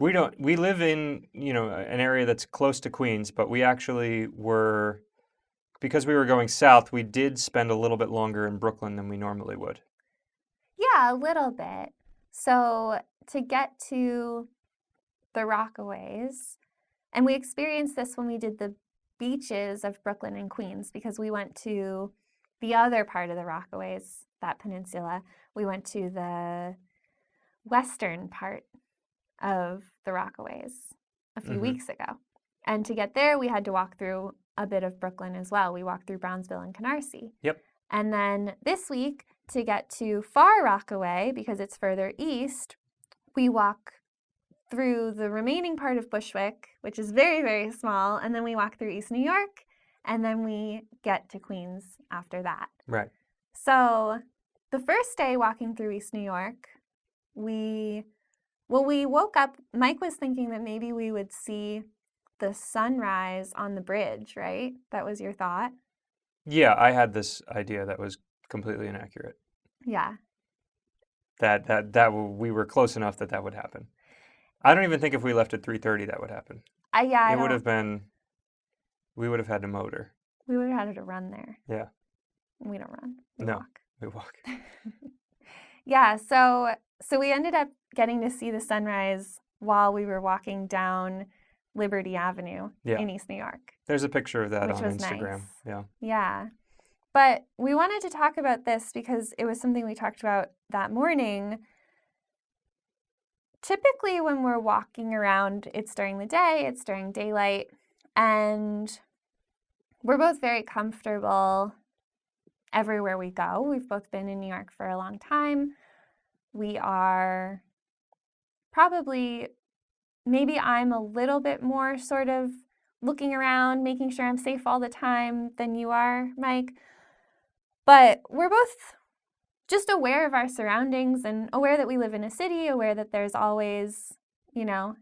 We live in, an area that's close to Queens, but we actually were, because we were going south, we did spend a little bit longer in Brooklyn than we normally would. Yeah, a little bit. So to get to the Rockaways, and we experienced this when we did the beaches of Brooklyn and Queens because we went to the other part of the Rockaways, that peninsula. We went to the western part of the Rockaways a few Hmm. weeks ago. And to get there, we had to walk through a bit of Brooklyn as well. We walked through Brownsville and Canarsie. Yep. And then this week, to get to Far Rockaway, because it's further east, we walk through the remaining part of Bushwick, which is very, very small, and then we walk through East New York, and then we get to Queens after that. Right. So the first day walking through East New York, we woke up, Mike was thinking that maybe we would see the sunrise on the bridge, right? That was your thought? Yeah, I had this idea that was completely inaccurate. Yeah. We were close enough that would happen. I don't even think if we left at 3:30 that would happen. I It would don't, have been we would have had to motor. we would have had to run there. Yeah. We don't run, we No, walk. we walk. Yeah, so we ended up getting to see the sunrise while we were walking down Liberty Avenue Yeah. in East New York, There's a picture of that which on was Instagram. nice. Yeah. Yeah. But we wanted to talk about this because it was something we talked about that morning. Typically, when we're walking around, it's during the day, it's during daylight, and we're both very comfortable everywhere we go. We've both been in New York for a long time. We are probably, maybe I'm a little bit more sort of looking around, making sure I'm safe all the time than you are, Mike. But we're both just aware of our surroundings and aware that we live in a city, aware that there's always,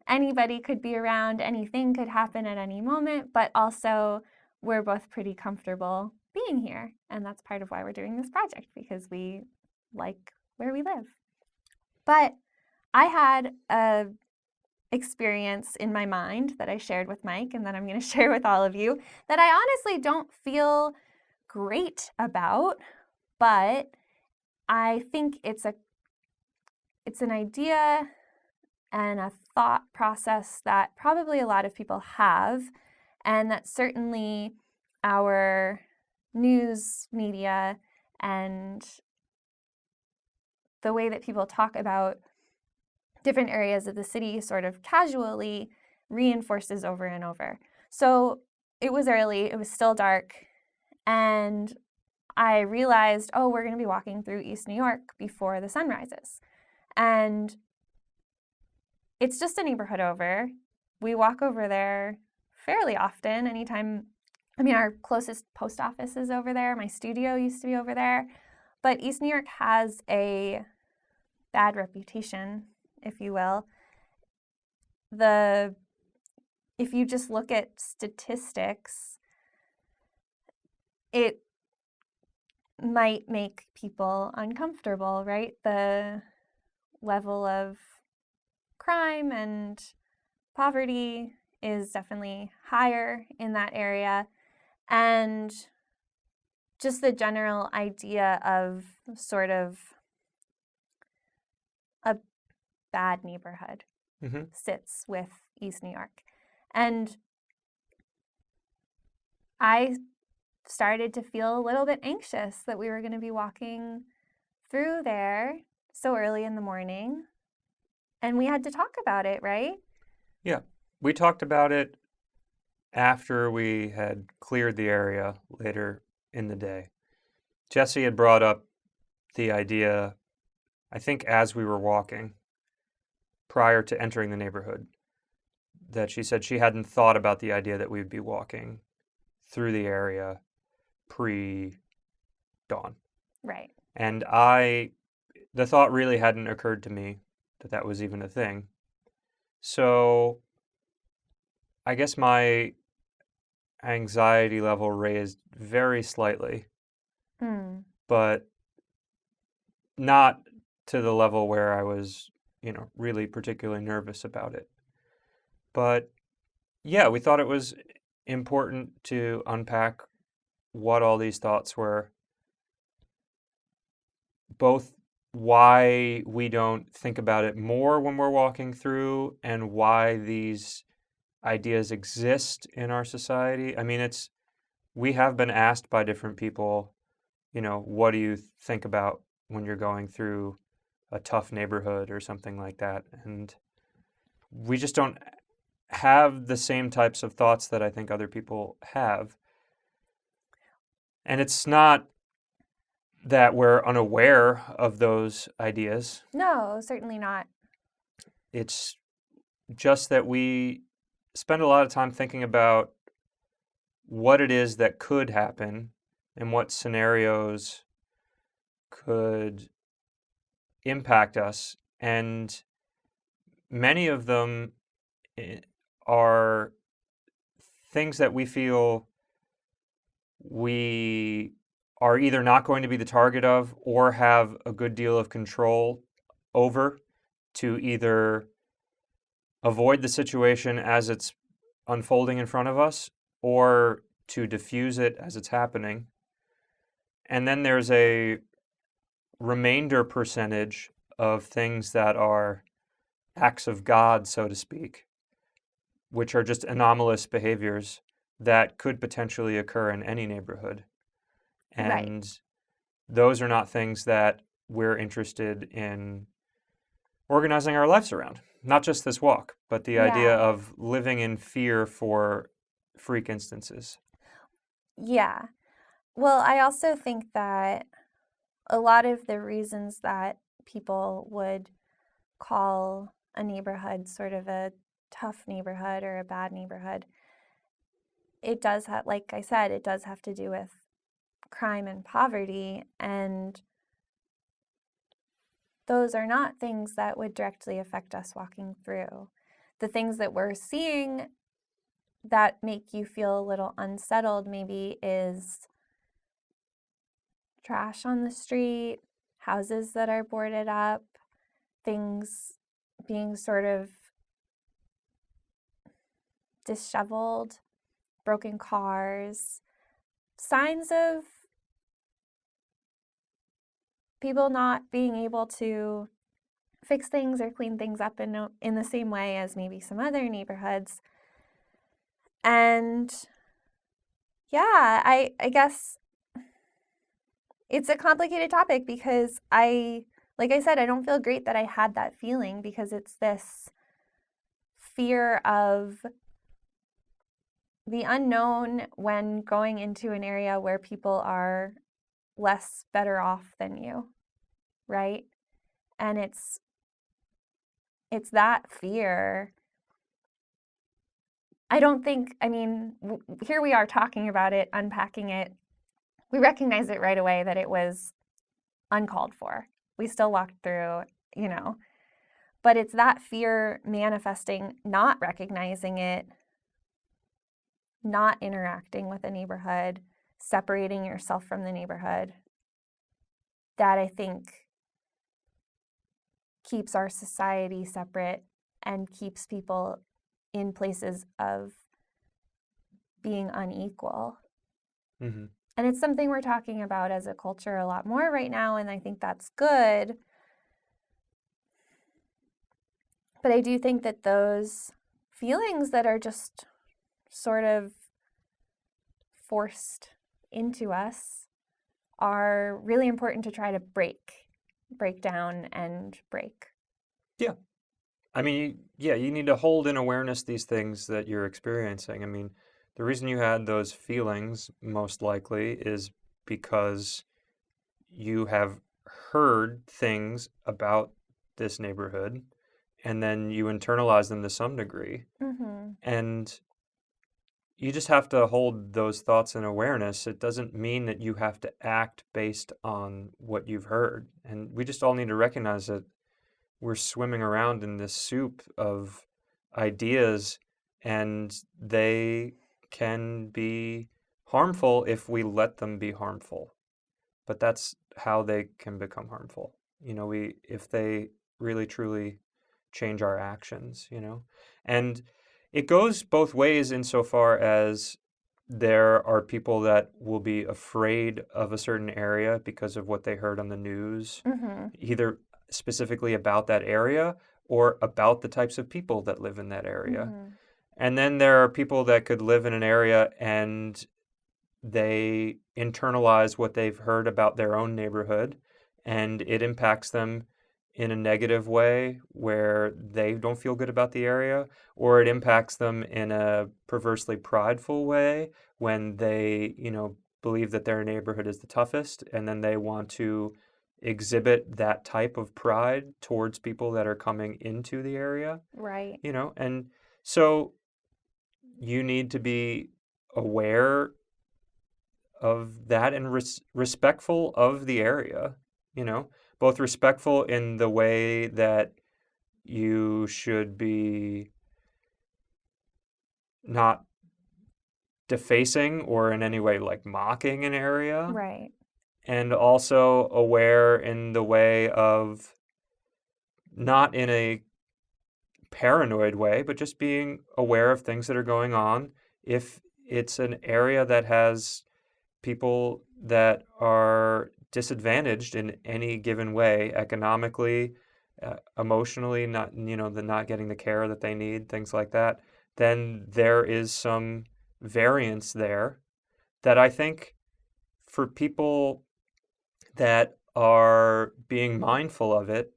anybody could be around, anything could happen at any moment, but also we're both pretty comfortable being here. And that's part of why we're doing this project, because we like where we live. But I had a experience in my mind that I shared with Mike and that I'm going to share with all of you that I honestly don't feel great about, but I think it's an idea and a thought process that probably a lot of people have, and that certainly our news media and the way that people talk about different areas of the city sort of casually reinforces over and over. So it was early, it was still dark, and I realized, oh, we're going to be walking through East New York before the sun rises. And it's just a neighborhood over. We walk over there fairly often. Our closest post office is over there. My studio used to be over there. But East New York has a bad reputation, if you will. If you just look at statistics, it might make people uncomfortable, right? The level of crime and poverty is definitely higher in that area. And just the general idea of sort of a bad neighborhood sits with East New York. And I started to feel a little bit anxious that we were going to be walking through there so early in the morning. And we had to talk about it, right? Yeah. We talked about it after we had cleared the area later in the day. Jesse had brought up the idea, I think, as we were walking prior to entering the neighborhood, that she said she hadn't thought about the idea that we'd be walking through the area pre-dawn. Right. And the thought really hadn't occurred to me that was even a thing. So I guess my anxiety level raised very slightly, but not to the level where I was, really particularly nervous about it. But yeah, we thought it was important to unpack what all these thoughts were, both why we don't think about it more when we're walking through and why these ideas exist in our society. I mean, we have been asked by different people, what do you think about when you're going through a tough neighborhood or something like that? And we just don't have the same types of thoughts that I think other people have. And it's not that we're unaware of those ideas. No, certainly not. It's just that we spend a lot of time thinking about what it is that could happen and what scenarios could impact us. And many of them are things that we feel we are either not going to be the target of or have a good deal of control over, to either avoid the situation as it's unfolding in front of us or to diffuse it as it's happening. And then there's a remainder percentage of things that are acts of God, so to speak, which are just anomalous behaviors that could potentially occur in any neighborhood. Right. And those are not things that we're interested in organizing our lives around. Not just this walk, but the idea Yeah. of living in fear for freak instances. Yeah. Well, I also think that a lot of the reasons that people would call a neighborhood sort of a tough neighborhood or a bad neighborhood, it does have, like I said, it does have to do with crime and poverty. And those are not things that would directly affect us walking through. The things that we're seeing that make you feel a little unsettled maybe is trash on the street, houses that are boarded up, things being sort of disheveled, broken cars, signs of people not being able to fix things or clean things up in the same way as maybe some other neighborhoods. And yeah, I guess it's a complicated topic because like I said, I don't feel great that I had that feeling because it's this fear of the unknown when going into an area where people are less better off than you, right? And it's that fear. I don't think, I mean, here we are talking about it, unpacking it. We recognize it right away that it was uncalled for. We still walked through, you know, but it's that fear manifesting, not recognizing it, not interacting with the neighborhood, separating yourself from the neighborhood, that I think keeps our society separate and keeps people in places of being unequal. Mm-hmm. And it's something we're talking about as a culture a lot more right now, and I think that's good. But I do think that those feelings that are just sort of forced into us are really important to try to break down and break. Yeah. I mean, yeah, you need to hold in awareness these things that you're experiencing. I mean, the reason you had those feelings, most likely, is because you have heard things about this neighborhood and then you internalize them to some degree. Mm-hmm. And you just have to hold those thoughts in awareness. It doesn't mean that you have to act based on what you've heard. And we just all need to recognize that we're swimming around in this soup of ideas and they can be harmful if we let them be harmful. But that's how they can become harmful. If they really truly change our actions. And it goes both ways insofar as there are people that will be afraid of a certain area because of what they heard on the news, Mhm. either specifically about that area or about the types of people that live in that area. Mhm. And then there are people that could live in an area and they internalize what they've heard about their own neighborhood and it impacts them in a negative way where they don't feel good about the area, or it impacts them in a perversely prideful way when they, believe that their neighborhood is the toughest and then they want to exhibit that type of pride towards people that are coming into the area, Right. and so you need to be aware of that and respectful of the area, you know, both respectful in the way that you should be not defacing or in any way like mocking an area, Right. and also aware in the way of not in a paranoid way, but just being aware of things that are going on. If it's an area that has people that are disadvantaged in any given way, economically, emotionally, not the not getting the care that they need, things like that, then there is some variance there that I think for people that are being mindful of it,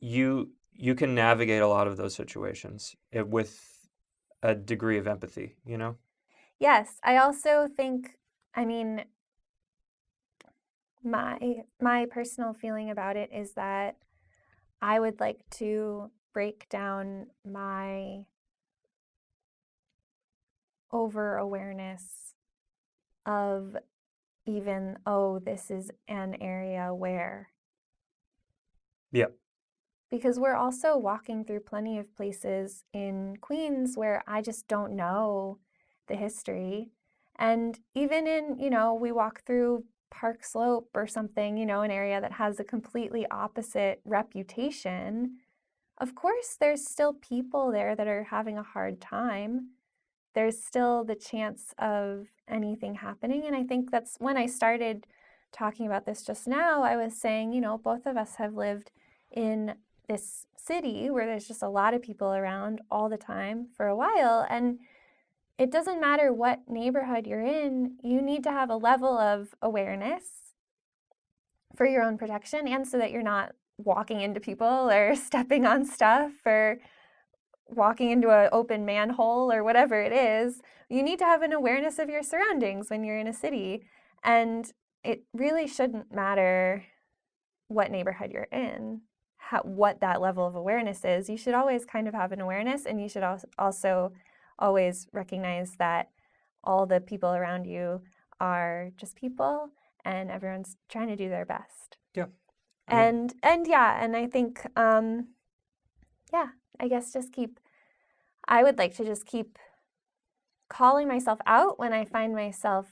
you can navigate a lot of those situations with a degree of empathy. Yes, I also think, I mean, my personal feeling about it is that I would like to break down my over awareness of even, oh, this is an area where, Yeah. because we're also walking through plenty of places in Queens where I just don't know the history. And even in, we walk through Park Slope or something, an area that has a completely opposite reputation. Of course, there's still people there that are having a hard time. There's still the chance of anything happening. And I think that's when I started talking about this just now. I was saying, both of us have lived in this city where there's just a lot of people around all the time for a while. And it doesn't matter what neighborhood you're in, you need to have a level of awareness for your own protection and so that you're not walking into people or stepping on stuff or walking into an open manhole or whatever it is. You need to have an awareness of your surroundings when you're in a city. And it really shouldn't matter what neighborhood you're in, what that level of awareness is. You should always kind of have an awareness, and you should also always recognize that all the people around you are just people and everyone's trying to do their best. Yeah. I mean, And yeah, and I think yeah, I guess I would like to just keep calling myself out when I find myself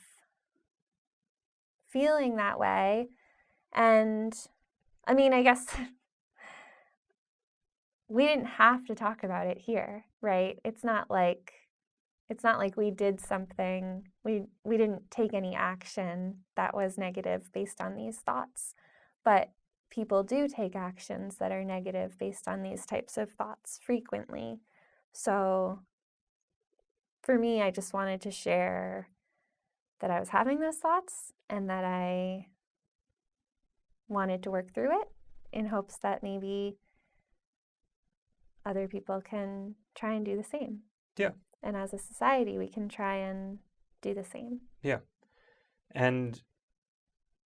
feeling that way. And I mean, I guess we didn't have to talk about it here, right? It's not like we did something. We didn't take any action that was negative based on these thoughts. But people do take actions that are negative based on these types of thoughts frequently. So for me, I just wanted to share that I was having those thoughts and that I wanted to work through it in hopes that maybe other people can try and do the same. yeah. And as a society, we can try and do the same. Yeah. And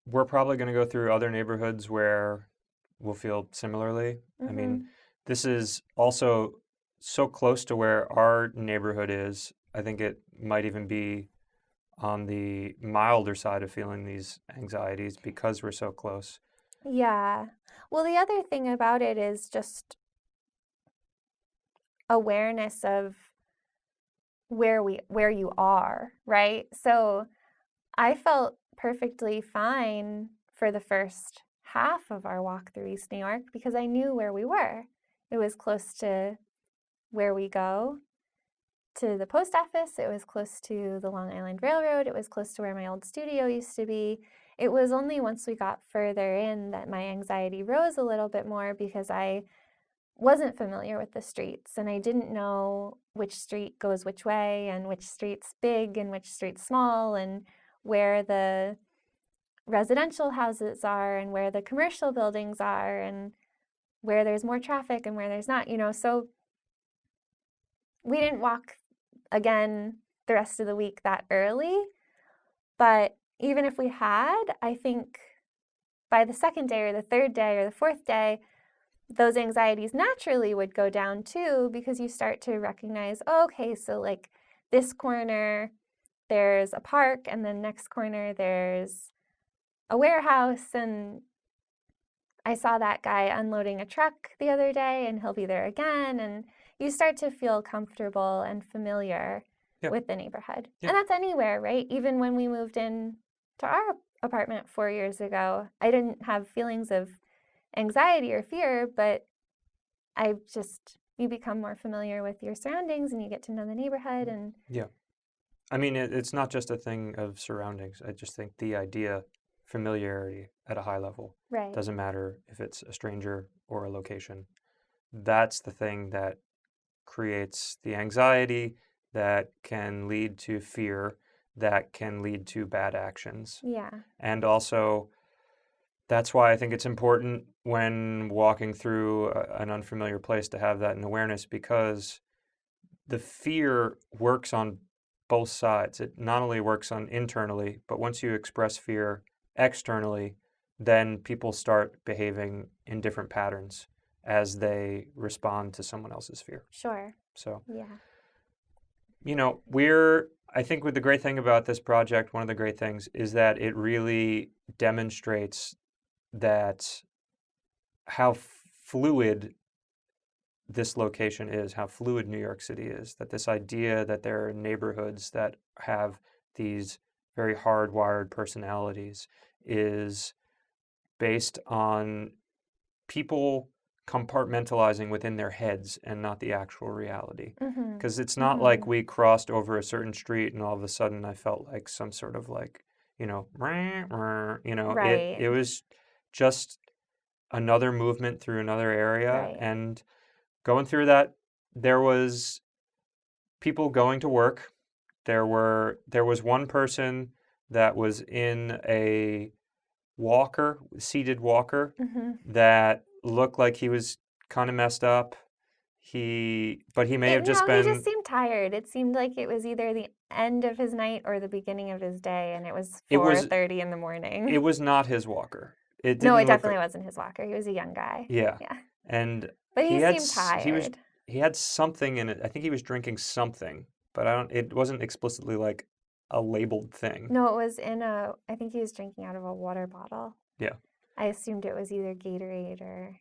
we're probably going to go through other neighborhoods where we'll feel similarly. I mean, Mm-hmm. this is also so close to where our neighborhood is. I think it might even be on the milder side of feeling these anxieties because we're so close. Yeah. Well, the other thing about it is just awareness of where you are, right? So I felt perfectly fine for the first half of our walk through East New York because I knew where we were. It was close to where we go to the post office. It was close to the Long Island Railroad. It was close to where my old studio used to be. It was only once we got further in that my anxiety rose a little bit more because I wasn't familiar with the streets and I didn't know which street goes which way and which street's big and which street's small and where the residential houses are and where the commercial buildings are and where there's more traffic and where there's not, so we didn't walk again the rest of the week that early. But even if we had, I think by the second day or the third day or the fourth day, those anxieties naturally would go down too, because you start to recognize, oh, okay, so like this corner, there's a park, and then next corner, there's a warehouse, and I saw that guy unloading a truck the other day, and he'll be there again, and you start to feel comfortable and familiar Yep. with the neighborhood. Yep. And that's anywhere, right? Even when we moved in to our apartment 4 years ago, I didn't have feelings of anxiety or fear, but you become more familiar with your surroundings and you get to know the neighborhood. And Yeah. I mean, it's not just a thing of surroundings. I just think the idea, familiarity at a high level, right. doesn't matter if it's a stranger or a location. That's the thing that creates the anxiety that can lead to fear, that can lead to bad actions. Yeah. And also, that's why I think it's important when walking through an unfamiliar place to have that in awareness, because the fear works on both sides. It not only works on internally, but once you express fear externally, then people start behaving in different patterns as they respond to someone else's fear. Sure. So, yeah. I think with the great thing about this project, one of the great things is that it really demonstrates that how fluid this location is, how fluid New York City is, that this idea that there are neighborhoods that have these very hardwired personalities is based on people compartmentalizing within their heads and not the actual reality. Mm-hmm. Because it's not like we crossed over a certain street and all of a sudden I felt like some sort of like, Right. it was just another movement through another area. Right. And going through that, there was people going to work. There was one person that was in a seated walker, that looked like he was kind of messed up. But he may have just been. He just seemed tired. It seemed like it was either the end of his night or the beginning of his day, and it was 4:30 in the morning. It was not his walker. It definitely wasn't his walker. He was a young guy. Yeah. But he seemed tired. He had something in it. I think he was drinking something, but it wasn't explicitly like a labeled thing. No, it was I think he was drinking out of a water bottle. Yeah. I assumed it was either Gatorade or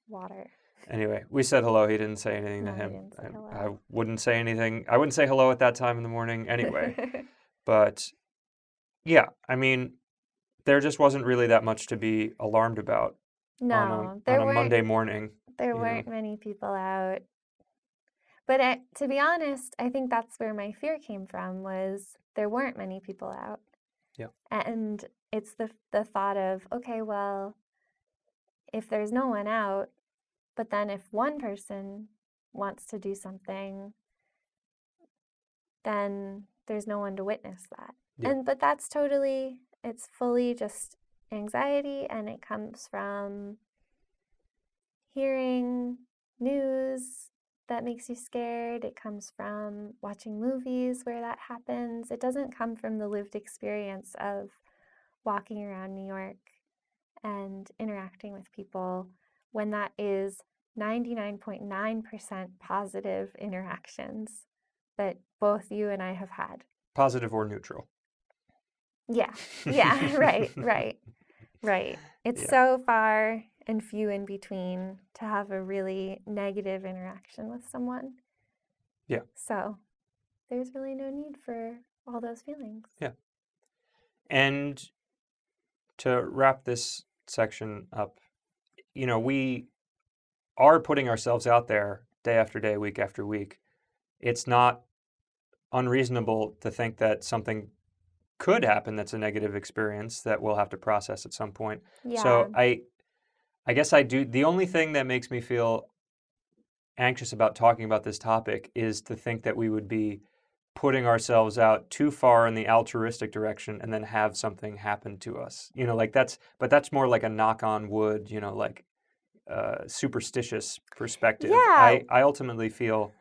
water. Anyway, we said hello. He didn't say anything to him. I wouldn't say anything. I wouldn't say hello at that time in the morning anyway. But yeah, I mean, there just wasn't really that much to be alarmed about. No, on a Monday morning. There weren't many people out. But to be honest, I think that's where my fear came from, was there weren't many people out. Yeah. And it's the thought of, okay, well, if there's no one out, but then if one person wants to do something, then there's no one to witness that. Yeah. But it's fully just anxiety, and it comes from hearing news that makes you scared. It comes from watching movies where that happens. It doesn't come from the lived experience of walking around New York and interacting with people, when that is 99.9% positive interactions that both you and I have had. Positive or neutral. Yeah. Right. It's so far and few in between to have a really negative interaction with someone. Yeah. So there's really no need for all those feelings. Yeah. And to wrap this section up, we are putting ourselves out there day after day, week after week, it's not unreasonable to think that something could happen that's a negative experience that we'll have to process at some point. Yeah. So I guess I do. The only thing that makes me feel anxious about talking about this topic is to think that we would be putting ourselves out too far in the altruistic direction and then have something happen to us. Like that's more like a knock on wood, like superstitious perspective. Yeah. I ultimately feel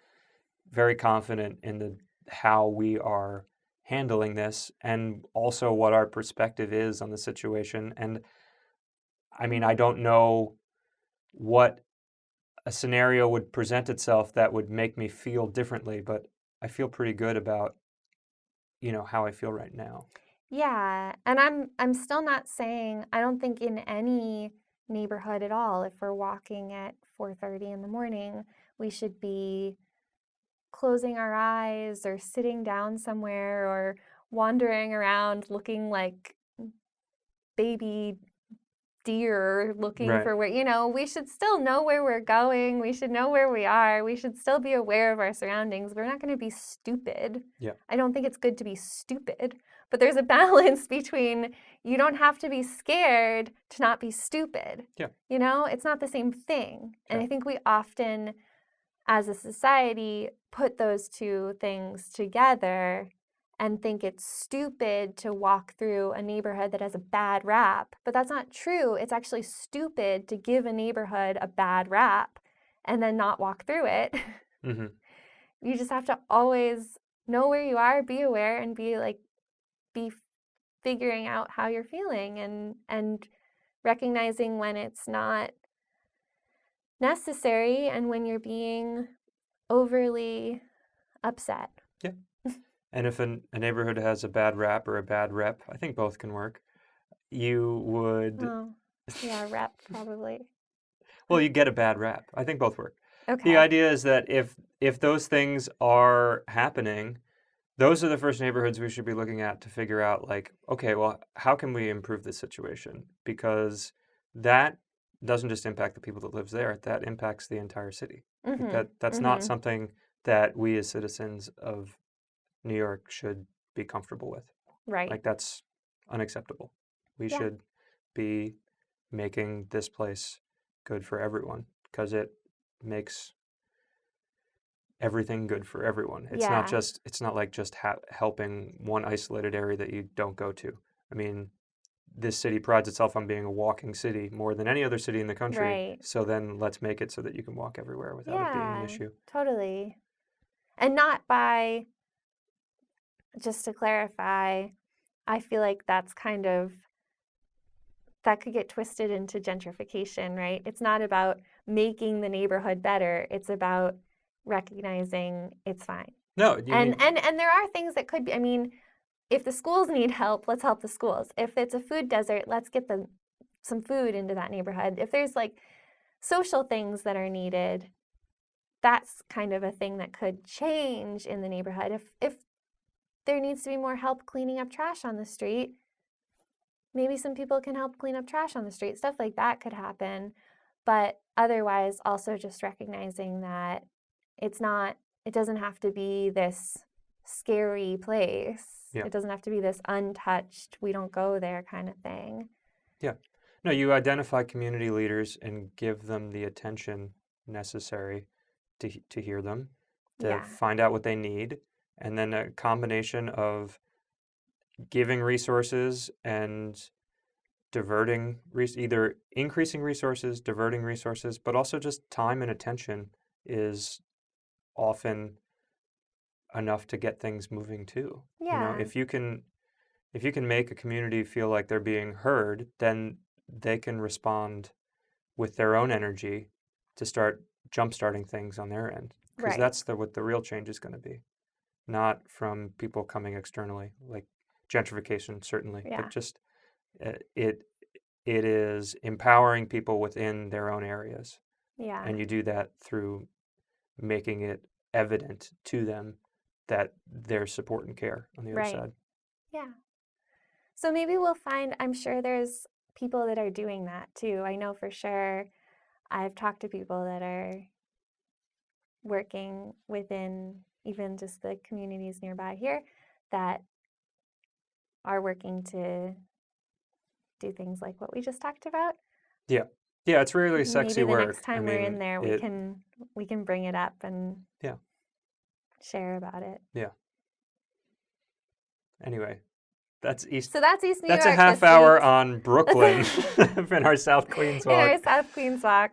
very confident in the how we are handling this and also what our perspective is on the situation. And I mean, I don't know what a scenario would present itself that would make me feel differently, but I feel pretty good about, how I feel right now. Yeah, and I'm still not saying I don't think in any neighborhood at all, if we're walking at 4:30 in the morning, we should be closing our eyes or sitting down somewhere or wandering around looking like baby deer looking Right. for where, we should still know where we're going. We should know where we are. We should still be aware of our surroundings. We're not going to be stupid. Yeah. I don't think it's good to be stupid, but there's a balance between you don't have to be scared to not be stupid. Yeah. It's not the same thing. And Yeah. I think we often, as a society, put those two things together and think it's stupid to walk through a neighborhood that has a bad rap. But that's not true. It's actually stupid to give a neighborhood a bad rap and then not walk through it. Mm-hmm. You just have to always know where you are, be aware, and be figuring out how you're feeling and recognizing when it's not necessary and when you're being overly upset. Yeah. And if a neighborhood has a bad rap or a bad rep, I think both can work. You would, Oh, yeah, rep probably. well, you get a bad rap. I think both work. The Okay. idea is that if those things are happening, those are the first neighborhoods we should be looking at to figure out, like, okay, well, how can we improve this situation? Because that doesn't just impact the people that lives there, that impacts the entire city. Like Mhm. that's not Mhm. something that we as citizens of New York should be comfortable with. Right. Like that's unacceptable. We Yeah. should be making this place good for everyone because it makes everything good for everyone. Yeah. It's not like just helping one isolated area that you don't go to. I mean, this city prides itself on being a walking city more than any other city in the country. Right. So then let's make it so that you can walk everywhere without it being an Yeah. issue. Totally. And not by, just to clarify, I feel like that's kind of that could get twisted into gentrification, right? It's not about making the neighborhood better. It's about recognizing it's fine. No, you And mean and and there are things that could be, I mean, if the schools need help, let's help the schools. If it's a food desert, let's get some food into that neighborhood. If there's like social things that are needed, that's kind of a thing that could change in the neighborhood. If there needs to be more help cleaning up trash on the street, maybe some people can help clean up trash on the street. Stuff like that could happen. But otherwise, also just recognizing that it doesn't have to be this scary place. yeah. It doesn't have to be this untouched, we don't go there kind of thing. Yeah. No, you identify community leaders and give them the attention necessary to hear them, to Yeah, find out what they need, and then a combination of giving resources and either increasing resources, diverting resources, but also just time and attention is often enough to get things moving too. yeah, If you can make a community feel like they're being heard, then they can respond with their own energy to start jump-starting things on their end. Because right. that's what the real change is going to be, not from people coming externally, like gentrification certainly, but Yeah, just it it is empowering people within their own areas, yeah, and you do that through making it evident to them that there's support and care on the other right. side. Yeah. So maybe we'll find, I'm sure there's people that are doing that too. I know for sure I've talked to people that are working within even just the communities nearby here that are working to do things like what we just talked about. Yeah. Yeah, it's really sexy Maybe the work. next time I we're mean, in there, we can bring it up and Yeah. share about it. Yeah. Anyway, that's East. So that's East New That's York a half this hour week. on Brooklyn in our South Queens In walk. our South Queens walk.